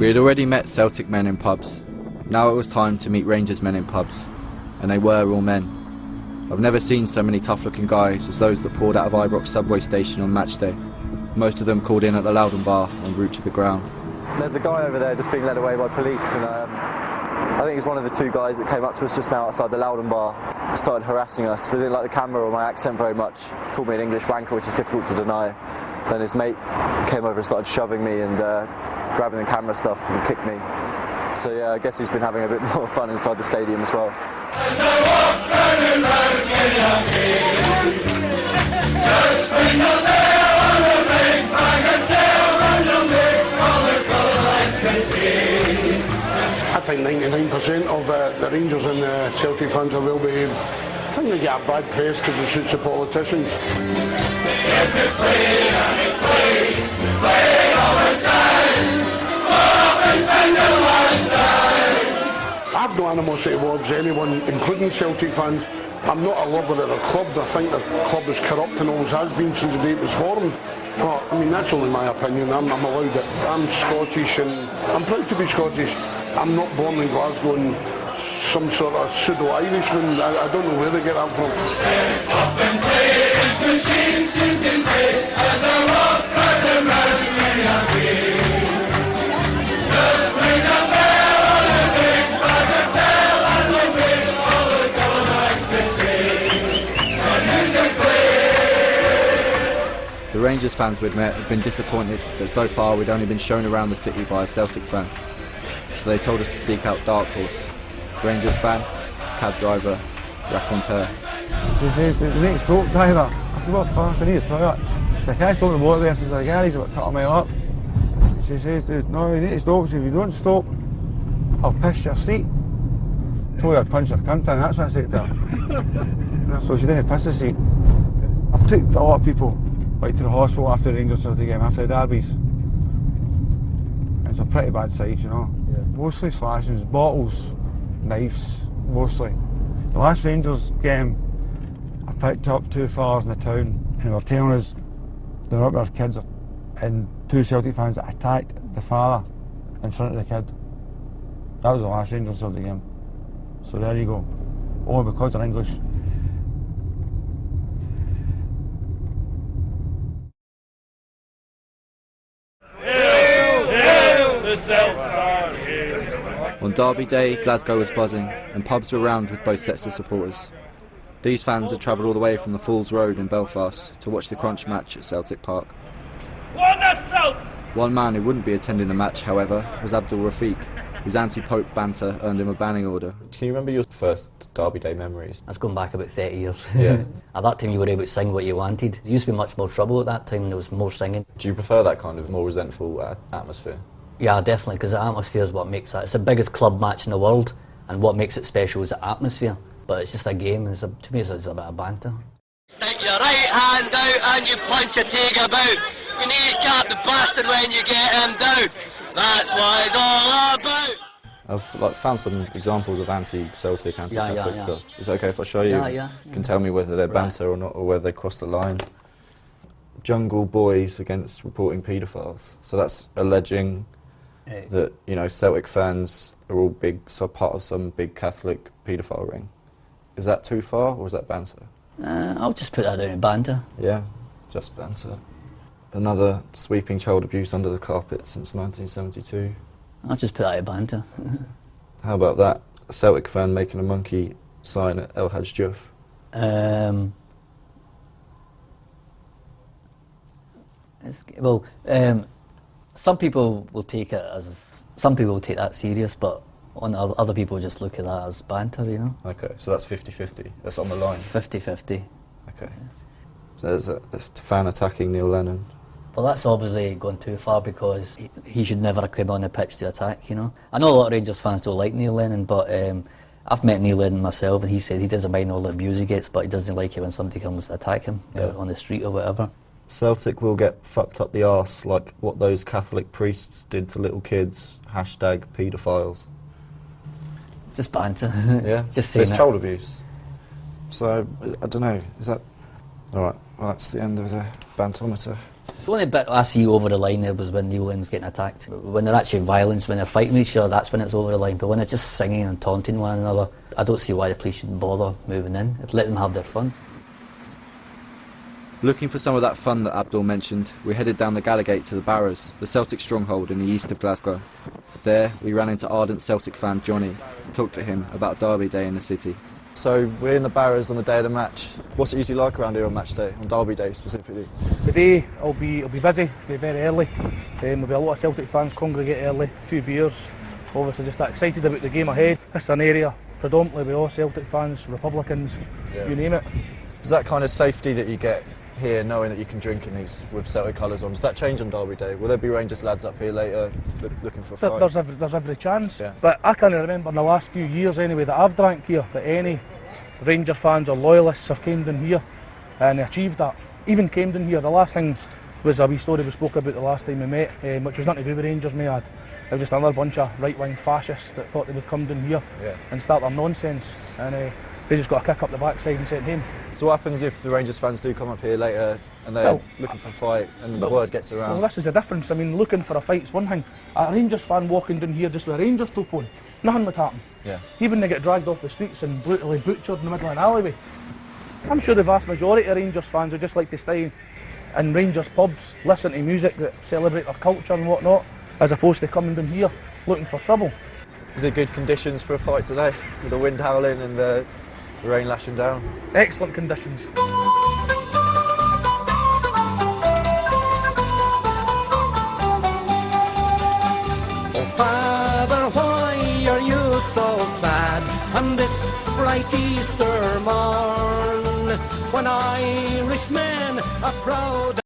We had already met Celtic men in pubs. Now it was time to meet Rangers men in pubs. And they were all men. I've never seen so many tough-looking guys as those that poured out of Ibrox subway station on match day. Most of them called in at the Loudon bar en route to the ground. There's a guy over there just being led away by police, and I think he's one of the two guys that came up to us just now outside the Loudon bar, started harassing us. They didn't like the camera or my accent very much. Called me an English wanker, which is difficult to deny. Then his mate came over and started shoving me and grabbing the camera stuff and kicked me. So yeah, I guess he's been having a bit more fun inside the stadium as well. I think 99% of the Rangers and the Celtic fans are well behaved. I think they get a bad press because it suits the politicians. Yes, it played and it played all the time. Up and spend the last time. I've no animosity towards anyone, including Celtic fans. I'm not a lover of their club. I think their club is corrupt and always has been since the day it was formed. But I mean, that's only my opinion. I'm allowed it. I'm Scottish and I'm proud to be Scottish. I'm not born in Glasgow and some sort of pseudo-Irishman. I don't know where they get that from. Step up and play, his machine seemed to say, as I walk round the mountain in a way. Just ring a bell on a big bagatelle and we'll wait all the gods to say. And music play. The Rangers fans we'd met had been disappointed that so far we'd only been shown around the city by a Celtic fan. So they told us to seek out Dark Horse. Rangers fan, cab driver, raconteur. She says, the next boat driver. I said, what first? I need a toilet. She said, can I stop the motorway? I said, the garage about a couple of mile up. She says, no, you need to stop. She said, if you don't stop, I'll piss your seat. I told her I'd punch her cunt in, that's what I said to her. So she didn't piss the seat. I've took a lot of people like to the hospital after the Rangers Celtic game, after the derbies. It's a pretty bad sight, you know. Yeah. Mostly slashings, bottles, knives, mostly. The last Rangers game, I picked up two fellas in the town and they were telling us they were up with their kids and two Celtic fans that attacked the father in front of the kid. That was the last Rangers Celtic game. So there you go. All because they're English. On Derby Day, Glasgow was buzzing, and pubs were rammed with both sets of supporters. These fans had travelled all the way from the Falls Road in Belfast to watch the Crunch match at Celtic Park. One man who wouldn't be attending the match, however, was Abdul Rafiq, whose anti-Pope banter earned him a banning order. Can you remember your first Derby Day memories? That's going back about 30 years. Yeah. At that time you were able to sing what you wanted. There used to be much more trouble at that time, there was more singing. Do you prefer that kind of more resentful atmosphere? Yeah, definitely, because the atmosphere is what makes that. It's the biggest club match in the world, and what makes it special is the atmosphere. But it's just a game, and to me it's a bit of banter. Stick your right hand out and you punch a take about. You need to cap the bastard when you get him down. That's what it's all about. I've found some examples of anti-Celtic, anti-Catholic stuff. Is it okay if I show you? Yeah. You can tell me whether they're banter or not, or whether they cross the line. Jungle Boys against reporting paedophiles. So that's alleging that, you know, Celtic fans are all part of some big Catholic paedophile ring. Is that too far, or is that banter? I'll just put that down in banter. Yeah, just banter. Another sweeping child abuse under the carpet since 1972. I'll just put that in banter. How about that? A Celtic fan making a monkey sign at El Hadj Diouf. Some people will take that serious, but other people just look at that as banter, you know. Okay, so that's 50-50. That's on the line. 50-50. Okay. So there's a fan attacking Neil Lennon. Well, that's obviously gone too far because he should never have come on the pitch to attack, you know. I know a lot of Rangers fans don't like Neil Lennon, but I've met Neil Lennon myself, and he said he doesn't mind all the abuse he gets, but he doesn't like it when somebody comes to attack him on the street or whatever. Celtic will get fucked up the arse like what those Catholic priests did to little kids. Hashtag paedophiles. Just banter. Yeah, just saying it's child abuse. So, I don't know, is that... Alright, well that's the end of the bantometer. The only bit I see over the line there was when Neil Lennon's getting attacked. When they're actually violence, when they're fighting with each other, that's when it's over the line. But when they're just singing and taunting one another, I don't see why the police should bother moving in. Let them have their fun. Looking for some of that fun that Abdul mentioned, we headed down the Gallagate to the Barrows, the Celtic stronghold in the east of Glasgow. There, we ran into ardent Celtic fan Johnny and talked to him about Derby Day in the city. So, we're in the Barrows on the day of the match. What's it usually like around here on match day, on Derby Day specifically? The day will be busy, very early. There'll be a lot of Celtic fans congregate early, a few beers. Obviously just excited about the game ahead. It's an area predominantly with all Celtic fans, Republicans, you name it. Is that kind of safety that you get here, knowing that you can drink in these with Celtic colours on, does that change on Derby Day? Will there be Rangers lads up here later looking for a fight? There's every chance, yeah. But I can't remember in the last few years anyway that I've drank here that any Ranger fans or loyalists have came down here and achieved that. Even came down here, the last thing was a wee story we spoke about the last time we met, which was nothing to do with Rangers, it was just another bunch of right-wing fascists that thought they would come down here and start their nonsense, and they just got a kick up the backside and sent him. So what happens if the Rangers fans do come up here later and they're looking for a fight and the word gets around? Well, this is the difference. I mean, looking for a fight's one thing. A Rangers fan walking down here just with a Rangers top on, nothing would happen. Yeah. Even they get dragged off the streets and brutally butchered in the middle of an alleyway. I'm sure the vast majority of Rangers fans would just like to stay in Rangers pubs, listen to music that celebrate their culture and whatnot, as opposed to coming down here looking for trouble. Is it good conditions for a fight today, with the wind howling and the rain lashing down? Excellent conditions. Oh, Father, why are you so sad on this bright Easter morn, when Irishmen are proud